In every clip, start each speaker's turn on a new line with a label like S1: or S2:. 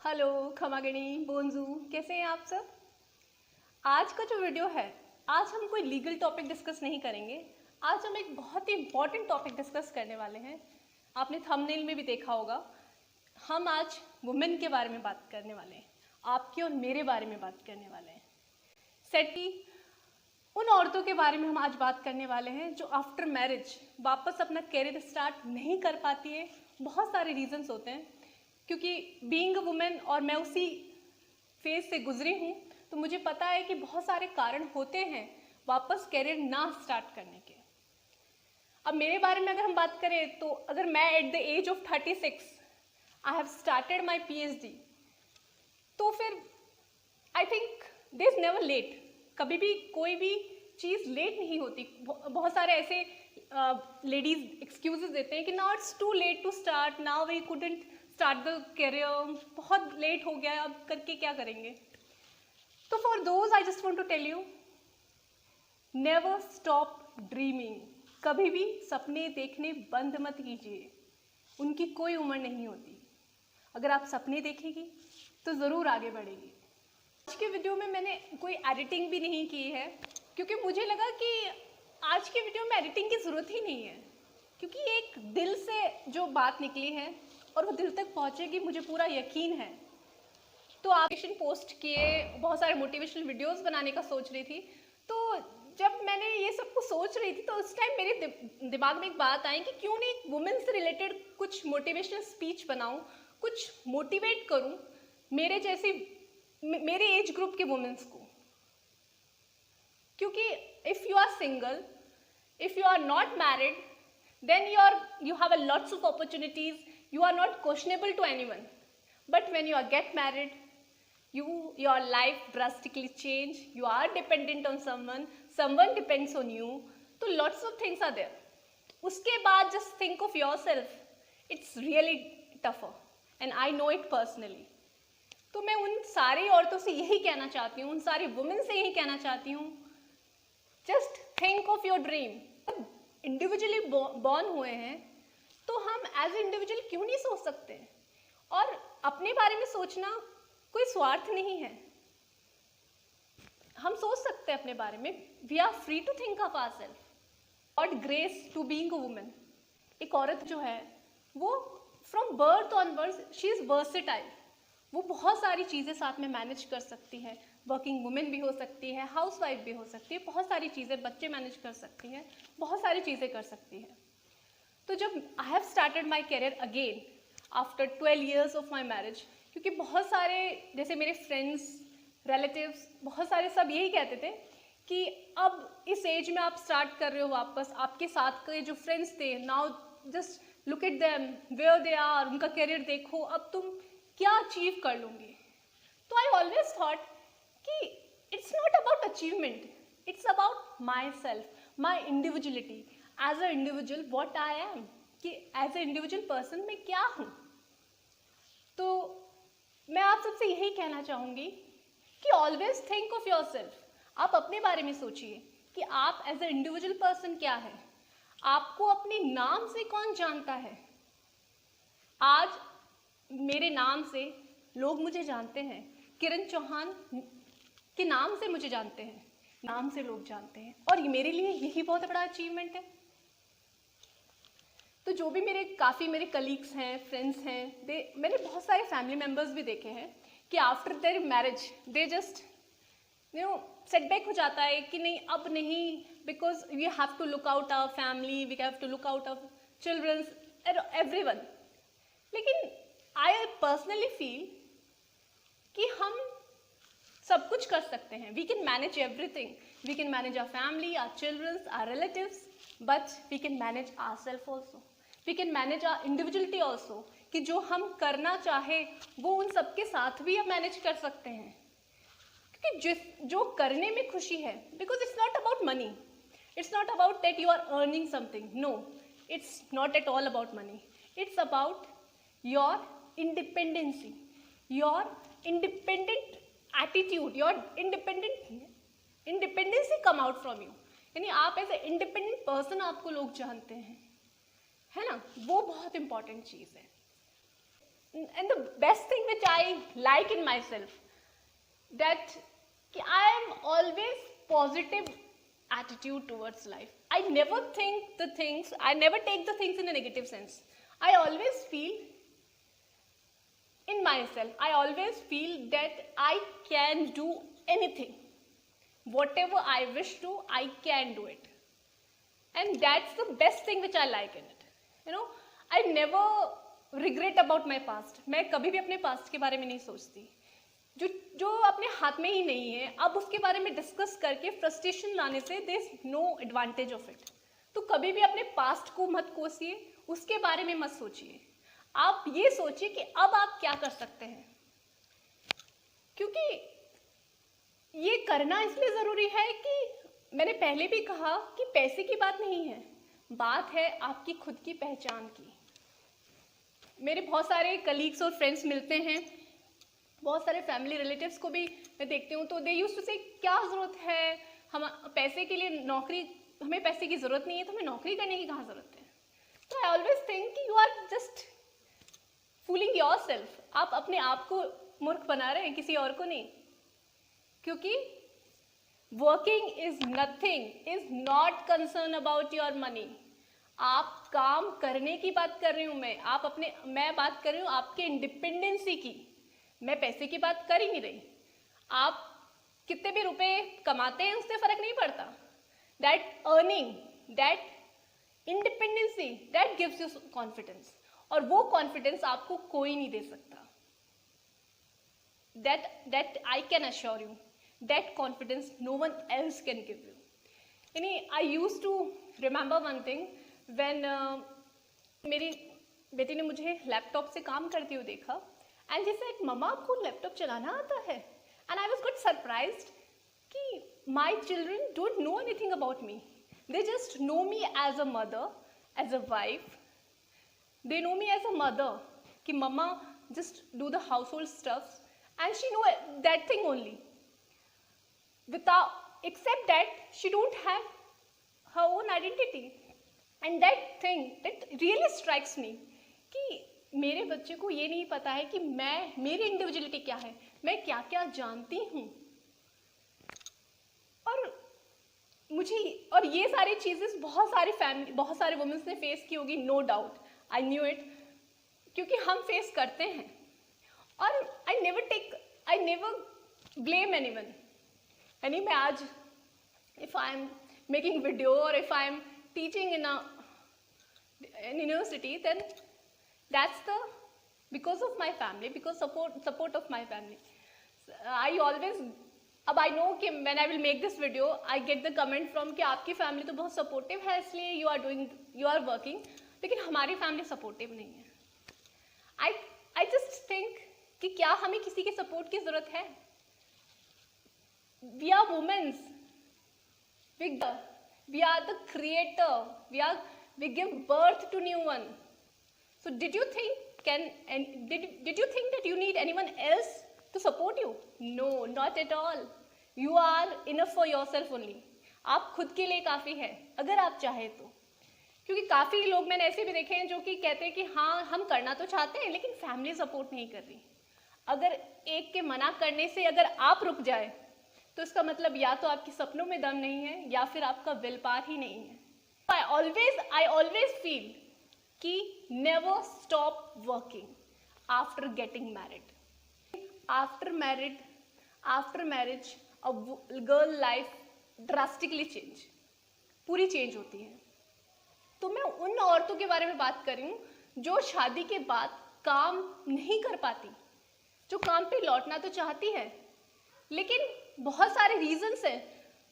S1: Hello खमागणी बोंजू, कैसे हैं आप सब। आज का जो वीडियो है, आज हम कोई लीगल टॉपिक डिस्कस नहीं करेंगे। आज हम एक बहुत ही इम्पॉर्टेंट टॉपिक डिस्कस करने वाले हैं। आपने थंबनेल में भी देखा होगा। हम आज वुमेन के बारे में बात करने वाले हैं, आपके और मेरे बारे में बात करने वाले हैं। सेटी उन औरतों के बारे में हम आज बात करने वाले हैं जो आफ्टर मैरिज वापस अपना कैरियर स्टार्ट नहीं कर पाती है। बहुत सारे रीजंस होते हैं, क्योंकि बीइंग अ वुमेन और मैं उसी फेज से गुजरी हूँ, तो मुझे पता है कि बहुत सारे कारण होते हैं वापस कैरियर ना स्टार्ट करने के। अब मेरे बारे में अगर हम बात करें तो अगर मैं at the age of 36 I have started my PhD, तो फिर I think this never late. कभी भी कोई भी चीज़ लेट नहीं होती। बहुत सारे ऐसे लेडीज एक्सक्यूजेस देते हैं कि now it's too late to start, now we couldn't start the career, बहुत लेट हो गया, अब करके क्या करेंगे। तो for those I just want to tell you, never stop dreaming. कभी भी सपने देखने बंद मत कीजिए, उनकी कोई उम्र नहीं होती। अगर आप सपने देखेगी तो ज़रूर आगे बढ़ेगी। आज के वीडियो में मैंने कोई एडिटिंग भी नहीं की है, क्योंकि मुझे लगा कि आज के वीडियो में एडिटिंग की ज़रूरत ही नहीं है, क्योंकि एक दिल से जो बात निकली है और वो दिल तक पहुंचेगी, मुझे पूरा यकीन है। तो आप पोस्ट किए, बहुत सारे मोटिवेशनल वीडियोस बनाने का सोच रही थी। तो जब मैंने ये सब कुछ सोच रही थी तो उस टाइम मेरे दिमाग में एक बात आई कि क्यों नहीं वुमेन से रिलेटेड कुछ मोटिवेशनल स्पीच बनाऊं, कुछ मोटिवेट करूं मेरे जैसी मेरे एज ग्रुप के वुमेन्स को। क्योंकि if you are single, if you are not married, then you have a lots of opportunities, you are not questionable to anyone. But when you get married, your life drastically change, you are dependent on someone depends on you, so lots of things are there. उसके बाद just think of yourself, it's really tougher and I know it personally. तो मैं उन सारी औरतों से यही कहना चाहती हूँ, उन सारी वुमेन से यही कहना चाहती हूँ, just think of your dream. Individually born हुए हैं तो हम एज ए इंडिविजुअल क्यों नहीं सोच सकते। और अपने बारे में सोचना कोई स्वार्थ नहीं है, हम सोच सकते हैं अपने बारे में। We are free to think of ourself. God grace to being a woman. एक औरत जो है वो from birth onwards she is versatile. वो बहुत सारी चीज़ें साथ में मैनेज कर सकती है। वर्किंग वुमेन भी हो सकती है, हाउसवाइफ भी हो सकती है, बहुत सारी चीज़ें, बच्चे मैनेज कर सकती है, बहुत सारी चीज़ें कर सकती है। तो जब आई have started my career again after 12 years of my marriage, क्योंकि बहुत सारे जैसे मेरे फ्रेंड्स, रिलेटिव्स, बहुत सारे सब यही कहते थे कि अब इस एज में आप स्टार्ट कर रहे हो वापस, आपके साथ के जो फ्रेंड्स थे, now just look at them where they are, उनका करियर देखो, अब तुम क्या अचीव कर लूँगी। तो आई ऑलवेज थॉट कि it's not about achievement, it's about my self, my individuality as a individual, what I am, कि एज अ इंडिविजुअल पर्सन मैं क्या हूँ। तो मैं आप सबसे यही कहना चाहूँगी कि always think of your self. आप अपने बारे में सोचिए कि आप एज अ इंडिविजुअल पर्सन क्या है, आपको अपने नाम से कौन जानता है। आज मेरे नाम से लोग मुझे जानते हैं, किरण चौहान के नाम से मुझे जानते हैं, नाम से लोग जानते हैं, और मेरे लिए यही बहुत बड़ा अचीवमेंट है। तो जो भी मेरे कलीग्स हैं, फ्रेंड्स हैं, मैंने बहुत सारे फैमिली मेम्बर्स भी देखे हैं कि after their marriage they just setback हो जाता है कि नहीं, अब नहीं, because we have to look out our family, we have to look out our childrens, everyone. लेकिन आई पर्सनली फील कि हम सब कुछ कर सकते हैं। We can manage everything, we can manage our family, our childrens, our relatives, but we can manage our self also, we can manage our individuality also, कि जो हम करना चाहे वो उन सबके साथ भी हम मैनेज कर सकते हैं। क्योंकि जो करने में खुशी है, because it's not about money, it's not about that you are earning something, no, it's not at all about money, it's about your independency, your independent attitude, your independency come out from you. यानी आप as a independent person आपको लोग जानते हैं, है ना, वो बहुत इंपॉर्टेंट चीज़ है। and the best thing which I like in myself, that I am always positive attitude towards life. I never think the things, I never take the things in a negative sense. I always feel in myself, I always feel that I can do anything. Whatever I wish to, I can do it. And that's the best thing which I like in it. You know, I never regret about my past. मैं कभी भी अपने past के बारे में नहीं सोचती. जो अपने हाथ में ही नहीं है, अब उसके बारे में डिस्कस करके फ्रस्ट्रेशन लाने से there is no advantage of it. तो कभी भी अपने पास्ट को मत कोसिए, उसके बारे में मत सोचिए. आप ये सोचिए कि अब आप क्या कर सकते हैं, क्योंकि ये करना इसलिए ज़रूरी है कि मैंने पहले भी कहा कि पैसे की बात नहीं है, बात है आपकी खुद की पहचान की. मेरे बहुत सारे कलीग्स और फ्रेंड्स मिलते हैं, बहुत सारे फैमिली रिलेटिव्स को भी मैं देखती हूँ, तो दे यूज्ड टू से क्या ज़रूरत है, हम पैसे के लिए नौकरी, हमें पैसे की ज़रूरत नहीं है तो हमें नौकरी करने की कहाँ ज़रूरत है. तो आई ऑलवेज थिंक कि you are just fooling yourself. आप अपने आप को मूर्ख बना रहे हैं, किसी और को नहीं. क्योंकि working is nothing, is not concern about your money. आप काम करने की बात कर रही हूँ मैं बात कर रही हूँ आपके इंडिपेंडेंसी की. मैं पैसे की बात कर ही नहीं रही. आप कितने भी रुपए कमाते हैं उससे फर्क नहीं पड़ता. That earning, that independency, that gives you confidence. और वो कॉन्फिडेंस आपको कोई नहीं दे सकता. That I can assure you, that confidence no one else can give you. यानी I use to remember one thing when मेरी बेटी ने मुझे लैपटॉप से काम करते हुए देखा. And she said, "Mama, आपको लैपटॉप चलाना आता है?" And I was quite surprised कि my children don't know anything about me. They just know me as a mother, as a wife. They know me as a mother. कि mama just do the household stuffs, and she know that thing only. Except that she don't have her own identity. And that thing that really strikes me कि मेरे बच्चे को ये नहीं पता है कि मेरी इंडिविजुअलिटी क्या है, मैं क्या क्या जानती हूँ. और ये सारी चीज़ें बहुत सारे वुमेन्स ने फेस की होगी, no doubt. I knew it, क्योंकि हम फेस करते हैं. और आई नेवर ब्लेम एनीवन. यानी मैं आज if I am making video और if I am teaching in university, then that's because of my family, because support of my family. I always, अब I know कि when I will make this video, I get the comment from कि आपकी family तो बहुत supportive है इसलिए you are working, लेकिन हमारी फैमिली सपोर्टिव नहीं है. I just think कि क्या हमें किसी के सपोर्ट की जरूरत है? We are women, we are the creator, we give birth to new one. So did you think that you need anyone else to support you? No, not at all. You are enough for yourself only. आप खुद के लिए काफ़ी है अगर आप चाहे तो. क्योंकि काफ़ी लोग मैंने ऐसे भी देखे हैं जो कि कहते हैं कि हाँ हम करना तो चाहते हैं लेकिन फैमिली सपोर्ट नहीं कर रही. अगर एक के मना करने से अगर आप रुक जाए तो इसका मतलब या तो आपके सपनों में दम नहीं है या फिर आपका विल पावर ही नहीं है. I always feel कि never stop working after getting married. After marriage, a girl life drastically change. पूरी चेंज होती है. तो मैं उन औरतों के बारे में बात कर रही हूँ जो शादी के बाद काम नहीं कर पाती, जो काम पे लौटना तो चाहती है लेकिन बहुत सारे रीजंस हैं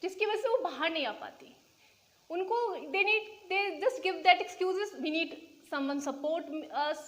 S1: जिसकी वजह से वो बाहर नहीं आ पाती. उनको they just give that excuses, we need someone support us.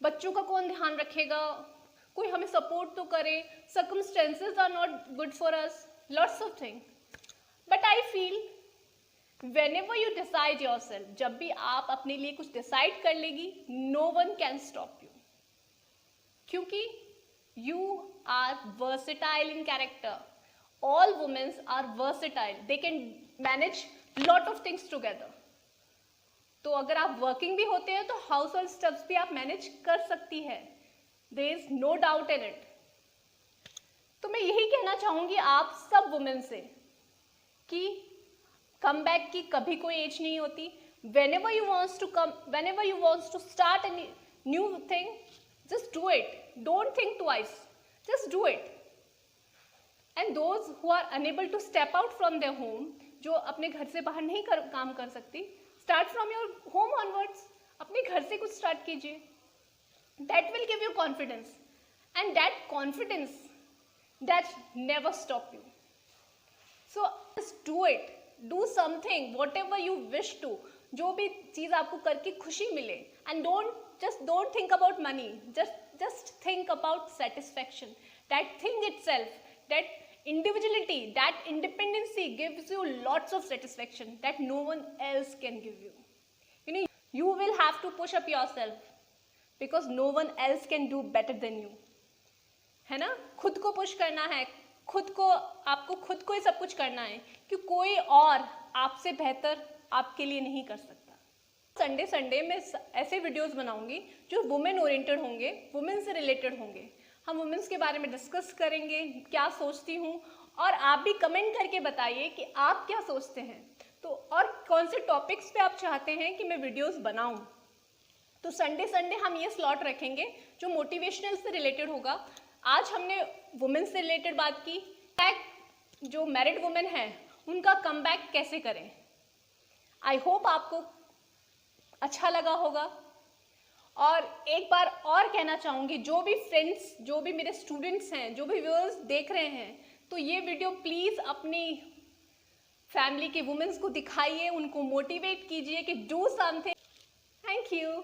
S1: बच्चों का कौन ध्यान रखेगा, कोई हमें सपोर्ट तो करे, circumstances are not good for us, lots of things. But I feel whenever you decide yourself, जब भी आप अपने लिए कुछ डिसाइड कर लेगी, no one can stop you. क्योंकि you are versatile in character. All women are versatile. They can manage lot of things together. तो अगर आप वर्किंग भी होते हैं तो हाउस होल्ड स्टफ्स भी आप मैनेज कर सकती है. There is no doubt in it. तो मैं यही कहना चाहूंगी आप सब वुमेन से कि कम बैक की कभी कोई एज नहीं होती। whenever you wants to start a new thing, just do it, don't think twice, just do it। and those who are unable to step out from their home, जो अपने घर से बाहर नहीं काम कर सकती, start from your home onwards, अपने घर से कुछ start कीजिए। that will give you confidence, and that confidence that never stop you। so just do it, do something whatever you wish to, जो भी चीज आपको करके खुशी मिले। and don't think about money, just think about satisfaction। that thing itself, that individuality, that independency gives you lots of satisfaction that no one else can give you। you know, you will have to push up yourself because no one else can do better than you, है ना। खुद को push करना है, आपको खुद को ही सब कुछ करना है, कि कोई और आपसे बेहतर आपके लिए नहीं कर सकता। संडे मैं ऐसे वीडियोस बनाऊंगी जो वुमेन ओरिएंटेड होंगे, वुमेन से रिलेटेड होंगे। हम वुमेन्स के बारे में डिस्कस करेंगे, क्या सोचती हूँ, और आप भी कमेंट करके बताइए कि आप क्या सोचते हैं, तो और कौन से टॉपिक्स पे आप चाहते हैं कि मैं वीडियोस बनाऊं। तो संडे हम ये स्लॉट रखेंगे जो मोटिवेशनल से रिलेटेड होगा। आज हमने वुमेन से रिलेटेड बात की, जो मैरिड वुमेन है उनका कमबैक कैसे करें। आई होप आपको अच्छा लगा होगा। और एक बार और कहना चाहूँगी, जो भी फ्रेंड्स, जो भी मेरे स्टूडेंट्स हैं, जो भी व्यूअर्स देख रहे हैं, तो ये वीडियो प्लीज़ अपनी फैमिली के वुमेन्स को दिखाइए, उनको मोटिवेट कीजिए कि डू समथिंग। Thank you.